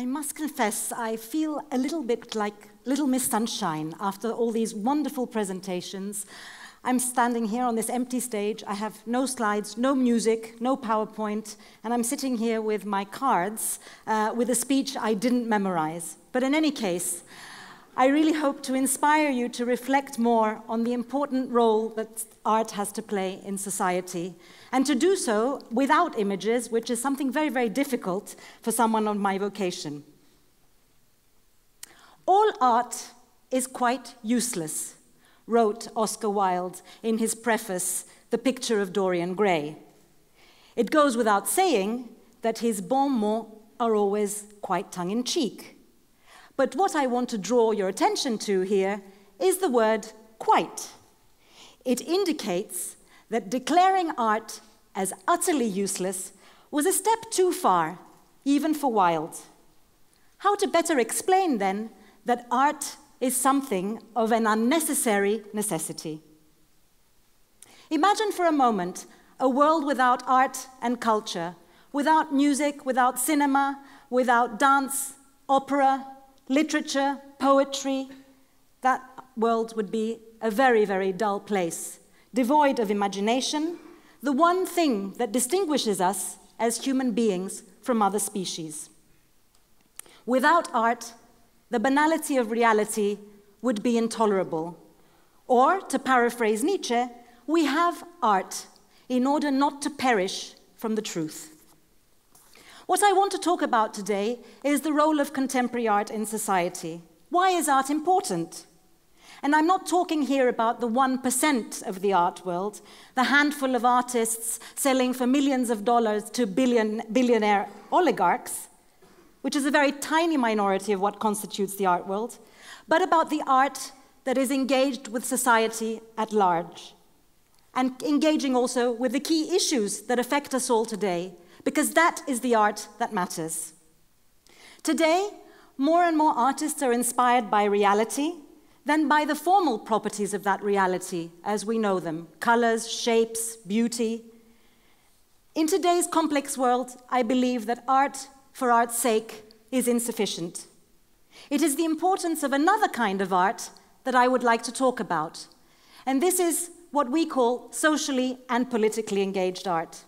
I must confess, I feel a little bit like Little Miss Sunshine after all these wonderful presentations. I'm standing here on this empty stage. I have no slides, no music, no PowerPoint, and I'm sitting here with my cards with a speech I didn't memorize. But in any case, I really hope to inspire you to reflect more on the important role that art has to play in society, and to do so without images, which is something very, very difficult for someone of my vocation. All art is quite useless, wrote Oscar Wilde in his preface, The Picture of Dorian Gray. It goes without saying that his bon mots are always quite tongue-in-cheek. But what I want to draw your attention to here is the word quite. It indicates that declaring art as utterly useless was a step too far, even for Wilde. How to better explain, then, that art is something of an unnecessary necessity? Imagine for a moment a world without art and culture, without music, without cinema, without dance, opera, literature, poetry. That world would be a very, very dull place, devoid of imagination, the one thing that distinguishes us as human beings from other species. Without art, the banality of reality would be intolerable. Or, to paraphrase Nietzsche, we have art in order not to perish from the truth. What I want to talk about today is the role of contemporary art in society. Why is art important? And I'm not talking here about the 1% of the art world, the handful of artists selling for millions of dollars to billionaire oligarchs, which is a very tiny minority of what constitutes the art world, but about the art that is engaged with society at large, and engaging also with the key issues that affect us all today, because that is the art that matters. Today, more and more artists are inspired by reality than by the formal properties of that reality as we know them, colors, shapes, beauty. In today's complex world, I believe that art for art's sake is insufficient. It is the importance of another kind of art that I would like to talk about, and this is what we call socially and politically engaged art.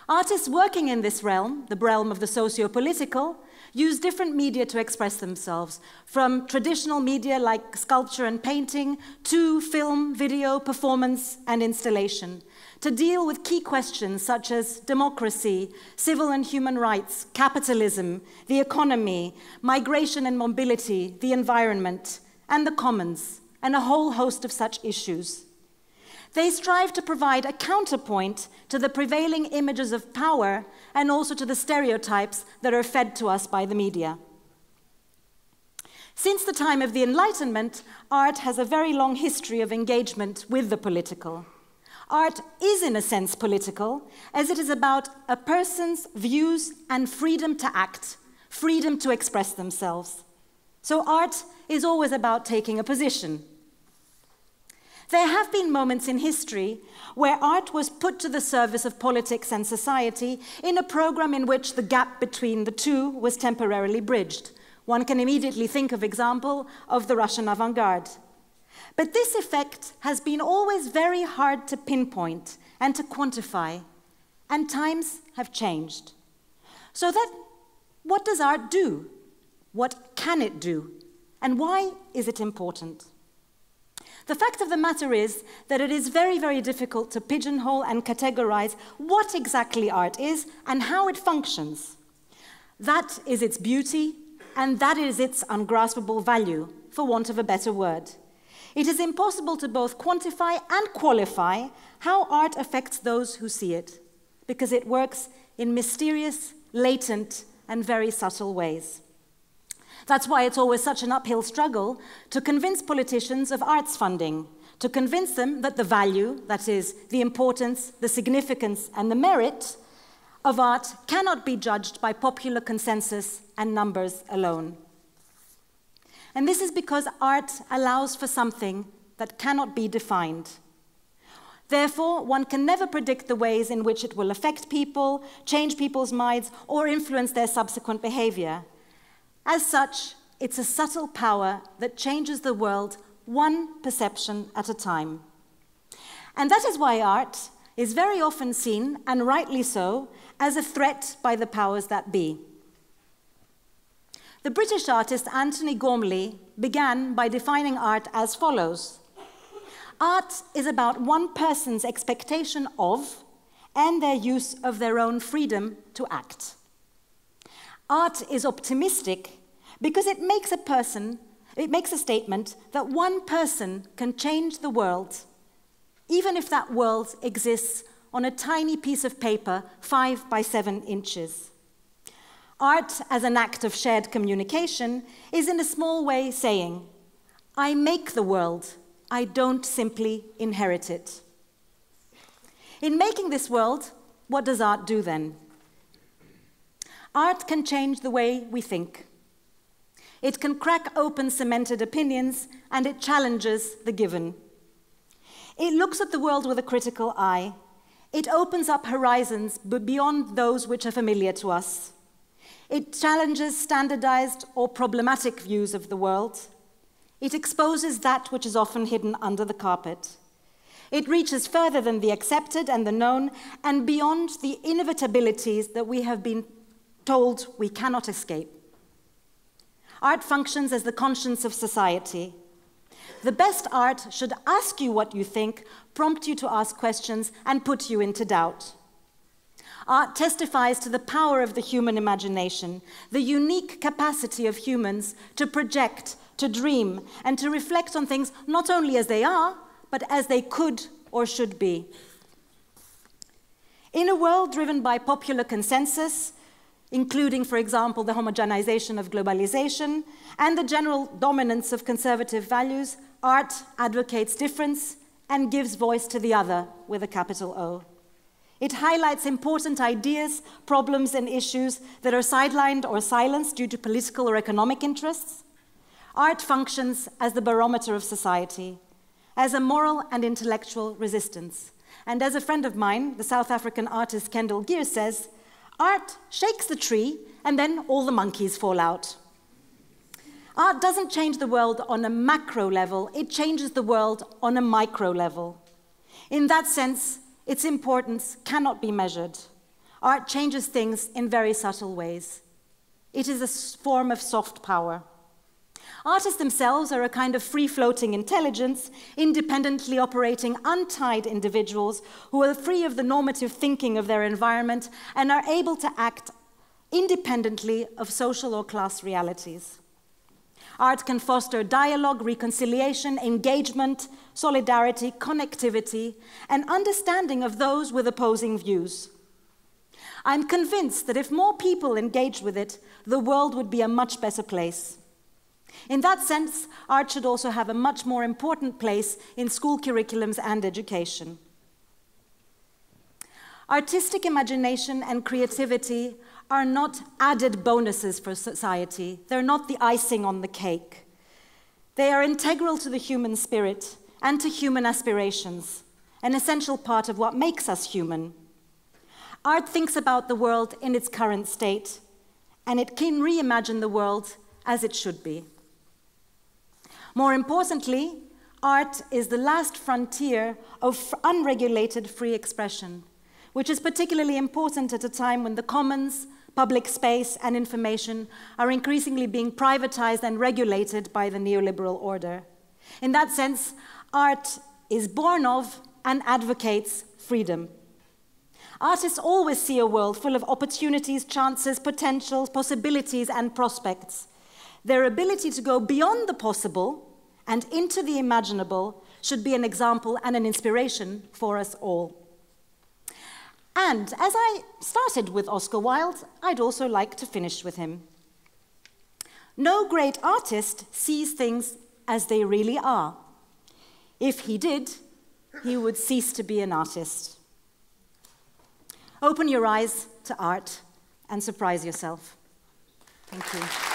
Artists working in this realm, the realm of the socio-political, use different media to express themselves, from traditional media like sculpture and painting to film, video, performance, and installation, to deal with key questions such as democracy, civil and human rights, capitalism, the economy, migration and mobility, the environment, and the commons, and a whole host of such issues. They strive to provide a counterpoint to the prevailing images of power and also to the stereotypes that are fed to us by the media. Since the time of the Enlightenment, art has a very long history of engagement with the political. Art is, in a sense, political, as it is about a person's views and freedom to act, freedom to express themselves. So art is always about taking a position. There have been moments in history where art was put to the service of politics and society in a program in which the gap between the two was temporarily bridged. One can immediately think, for example, of the Russian avant-garde. But this effect has been always very hard to pinpoint and to quantify, and times have changed. So that, what does art do? What can it do? And why is it important? The fact of the matter is that it is very, very difficult to pigeonhole and categorize what exactly art is and how it functions. That is its beauty, and that is its ungraspable value, for want of a better word. It is impossible to both quantify and qualify how art affects those who see it, because it works in mysterious, latent, and very subtle ways. That's why it's always such an uphill struggle to convince politicians of arts funding, to convince them that the value, that is, the importance, the significance, and the merit of art cannot be judged by popular consensus and numbers alone. And this is because art allows for something that cannot be defined. Therefore, one can never predict the ways in which it will affect people, change people's minds, or influence their subsequent behavior. As such, it's a subtle power that changes the world one perception at a time. And that is why art is very often seen, and rightly so, as a threat by the powers that be. The British artist Anthony Gormley began by defining art as follows. Art is about one person's expectation of and their use of their own freedom to act. Art is optimistic because it makes a statement that one person can change the world, even if that world exists on a tiny piece of paper 5 by 7 inches. Art, as an act of shared communication, is in a small way saying, I make the world, I don't simply inherit it. In making this world, what does art do then? Art can change the way we think. It can crack open cemented opinions, and it challenges the given. It looks at the world with a critical eye. It opens up horizons beyond those which are familiar to us. It challenges standardized or problematic views of the world. It exposes that which is often hidden under the carpet. It reaches further than the accepted and the known, and beyond the inevitabilities that we have been told we cannot escape. Art functions as the conscience of society. The best art should ask you what you think, prompt you to ask questions, and put you into doubt. Art testifies to the power of the human imagination, the unique capacity of humans to project, to dream, and to reflect on things not only as they are, but as they could or should be. In a world driven by popular consensus, including, for example, the homogenization of globalization and the general dominance of conservative values, art advocates difference and gives voice to the other with a capital O. It highlights important ideas, problems, and issues that are sidelined or silenced due to political or economic interests. Art functions as the barometer of society, as a moral and intellectual resistance. And as a friend of mine, the South African artist Kendall Geer says, art shakes the tree and then all the monkeys fall out. Art doesn't change the world on a macro level, it changes the world on a micro level. In that sense, its importance cannot be measured. Art changes things in very subtle ways. It is a form of soft power. Artists themselves are a kind of free-floating intelligence, independently operating, untied individuals who are free of the normative thinking of their environment and are able to act independently of social or class realities. Art can foster dialogue, reconciliation, engagement, solidarity, connectivity, and understanding of those with opposing views. I'm convinced that if more people engaged with it, the world would be a much better place. In that sense, art should also have a much more important place in school curriculums and education. Artistic imagination and creativity are not added bonuses for society. They're not the icing on the cake. They are integral to the human spirit and to human aspirations, an essential part of what makes us human. Art thinks about the world in its current state, and it can reimagine the world as it should be. More importantly, art is the last frontier of unregulated free expression, which is particularly important at a time when the commons, public space, and information are increasingly being privatized and regulated by the neoliberal order. In that sense, art is born of and advocates freedom. Artists always see a world full of opportunities, chances, potentials, possibilities, and prospects. Their ability to go beyond the possible and into the imaginable should be an example and an inspiration for us all. And as I started with Oscar Wilde, I'd also like to finish with him. No great artist sees things as they really are. If he did, he would cease to be an artist. Open your eyes to art and surprise yourself. Thank you.